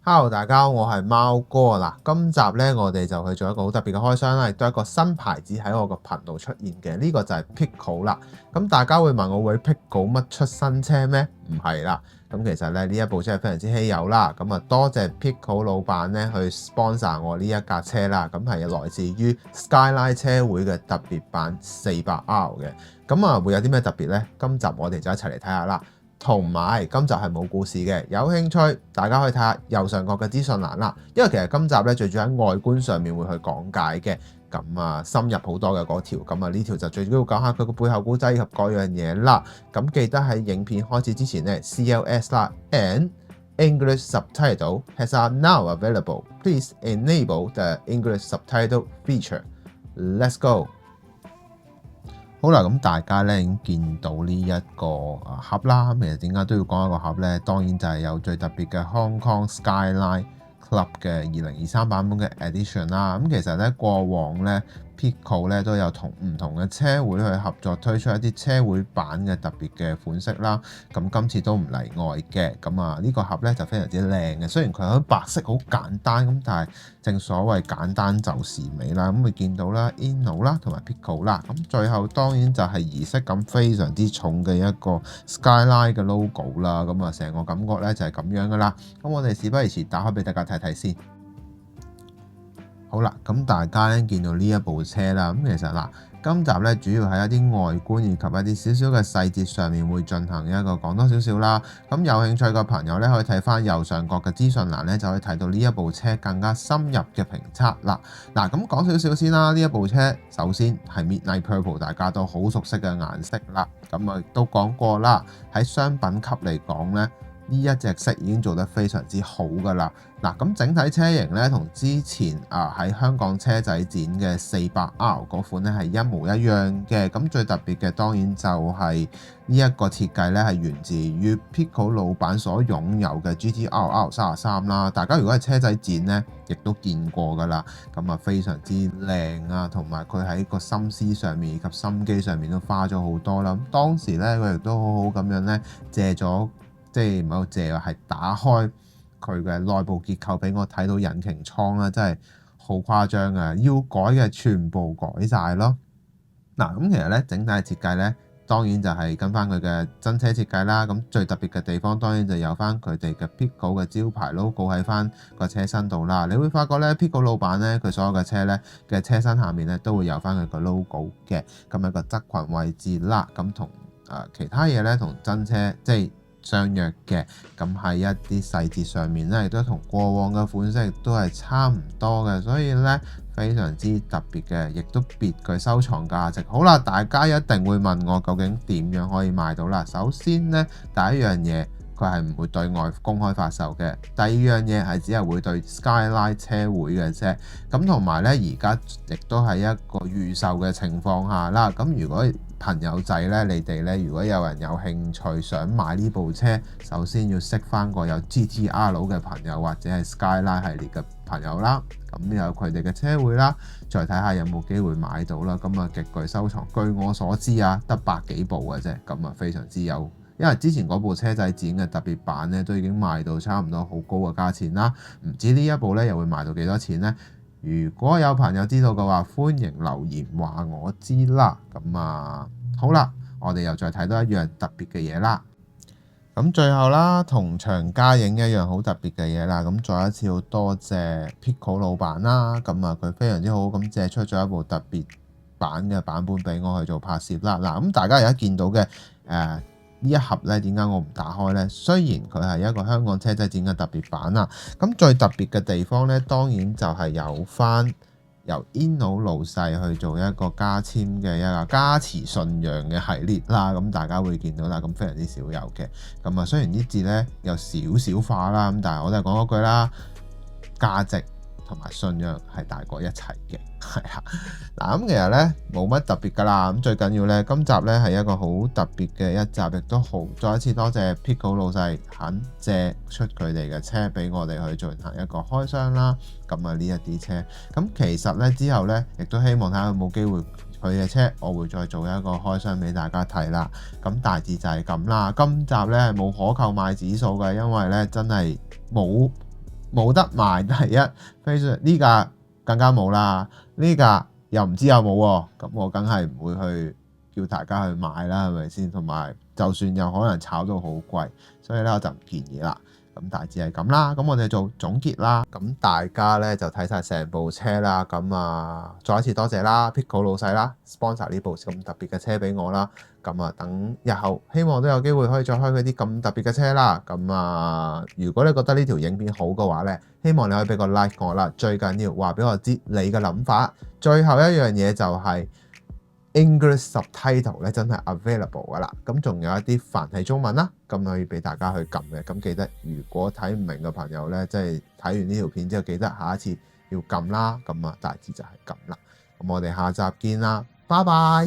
Hello，大家好，我係貓哥啦。今集咧，我哋就去做一個好特別嘅開箱啦，亦都係一個新牌子喺我個頻道出現嘅。呢個就係 Pico 啦。咁大家會問我會 Pico 乜出新車咩？唔係啦。咁其實咧呢一部車係非常之稀有啦。咁啊多謝 Pico 老闆咧去 sponsor 我呢一架車啦。咁係來自於 Skyline 車會嘅特別版 400R 嘅。咁啊會有啲咩特別呢？今集我哋就一齊嚟睇下啦。同埋今集係冇故事嘅，有興趣大家可以睇下右上角嘅資訊欄啦。因為其實今集咧最主要喺外觀上面會去講解嘅，咁啊深入好多嘅嗰條，咁啊呢條就最主要講下佢個背後故仔以及各樣嘢啦。咁記得喺影片開始之前咧 CLS 啦 and English subtitle has are now available. Please enable the English subtitle feature. Let's go! 好啦，咁大家咧已經見到呢一個盒啦。咁其實點解都要講一個盒呢？當然就係有最特別嘅 Hong Kong Skyline Club 嘅2023版本嘅 Edition 啦。咁其實咧過往咧 Pico 咧都有同唔同嘅車會去合作推出一啲車會版嘅特別嘅款式啦。咁今次都唔例外嘅。咁啊呢個盒咧就非常之靚嘅。雖然佢喺白色好簡單咁，但係正所謂簡單就是美啦。咁會見到啦 Inno 啦同埋 Pico 啦。咁最後當然就係儀式感非常之重嘅一個 Skyline 嘅 logo 啦。咁啊成個感覺咧就係咁樣噶啦。咁我哋事不宜遲，打開俾大家睇睇先。好啦，咁大家咧見到呢一部車啦，咁其實嗱，今集咧主要喺一啲外觀以及一啲少少嘅細節上面會進行一個講多少少啦。咁有興趣嘅朋友咧可以睇翻右上角嘅資訊欄咧，就可以睇到呢一部車更加深入嘅評測啦。嗱，咁講少少先啦，呢一部車首先係 Midnight Purple， 大家都好熟悉嘅顏色啦。咁啊都講過啦，喺商品級嚟講咧，呢一隻色已經做得非常之好㗎啦。嗱，咁整體車型咧同之前喺香港車仔展嘅 400R 嗰款咧係一模一樣嘅。咁最特別嘅當然就係呢一個設計咧係源自於 Pico 老闆所擁有嘅 GT-RR33啦。大家如果係車仔展咧，亦都見過㗎啦。咁啊非常之靚啊，同埋佢喺個心思上面以及心機上面都花咗好多啦。咁當時咧佢亦都好好咁樣咧借咗。即係唔係好借係打開佢嘅內部結構俾我睇到引擎艙啦，真係好誇張啊！要改嘅全部改晒咯。嗱，咁其實咧整體設計咧，當然就係跟翻佢嘅真車設計啦。咁最特別嘅地方當然就有翻佢哋嘅 Pico 嘅招牌 logo 喺翻個車身度啦。你會發覺咧 Pico 老闆咧佢所有嘅車咧嘅車身下面咧都會有翻佢個 logo 嘅，咁一個側裙位置啦。咁同其他嘢咧同真車即係相約嘅，咁喺一啲細節上面咧，亦都同過往嘅款式都係差唔多嘅，所以咧非常之特別嘅，亦都別具收藏價值。好啦，大家一定會問我究竟點樣可以買到啦？首先咧，第一樣嘢佢係唔會對外公開發售嘅，第二樣嘢係只係會對 Skyline 車會嘅啫。咁同埋咧，而家亦都係一個預售嘅情況下啦。咁如果朋友仔咧，你哋咧，如果有人有興趣想買呢部車，首先要識翻個有 GT-R 嘅朋友或者係 Skyline 系列嘅朋友啦，咁有佢哋嘅車會啦，再睇下有冇機會買到啦。咁啊極具收藏，據我所知啊，得百幾部嘅啫，咁啊非常之有，因為之前嗰部車仔展嘅特別版咧都已經賣到差唔多好高嘅價錢啦，唔知呢一部咧又會賣到幾多錢呢？如果有朋友知道嘅話，歡迎留言話我知啦。咁啊，好啦，我哋又再睇多一樣特別嘅嘢啦。咁最後啦，同場加映一樣好特別嘅嘢啦。咁再一次好多謝 Pico 老闆啦。咁啊，佢非常之好咁借出咗一部特別版嘅版本俾我去做拍攝啦。嗱，咁大家而家見到嘅呢一盒咧，點解我唔打開呢？雖然佢係一個香港車仔展嘅特別版啦，咁最特別嘅地方呢，當然就係有翻由 Inno 老細去做一個加簽嘅一個加持信仰嘅系列啦。咁大家會見到啦，咁非常之少有嘅。咁啊，雖然啲字呢有少少化啦，咁但係我都係講嗰句啦，價值同埋信仰係大過一切嘅，係啊。嗱，咁其實咧冇乜特別㗎啦。咁最緊要咧，今集咧係一個好特別嘅一集，亦都好再一次多謝 Pico 老細肯借出佢哋嘅車俾我哋去進行一個開箱啦。咁啊呢一啲車，咁其實咧之後咧，亦都希望睇下有冇機會佢嘅車，我會再做一個開箱俾大家睇啦。咁大致就係咁啦。今集咧係冇可購買指數嘅，因為咧真係冇冇得賣。第一，非常呢架更加冇啦，呢架又唔知有冇喎，咁我梗係唔會去叫大家去買啦，係咪先？同埋就算有可能炒到好貴，所以咧我就唔建議啦。咁大致係咁啦，咁我哋做總結啦。咁大家咧就睇晒成部車啦，咁啊再一次多謝啦 Pico 老細啦 sponsor 呢部咁特別嘅車俾我啦。咁啊等日後希望都有機會可以再開佢啲咁特別嘅車啦。咁啊如果你覺得呢條影片好嘅話咧，希望你可以俾個 like 我啦。最緊要話俾我知你嘅諗法。最後一樣嘢就係、English subtitle 咧真係 available 噶啦，咁仲有一啲繁體中文啦，咁可以俾大家去撳嘅。咁記得如果睇唔明嘅朋友咧，即係睇完呢條片之後，記得下一次要撳啦。咁啊，大致就係咁啦。咁我哋下集見啦，拜拜。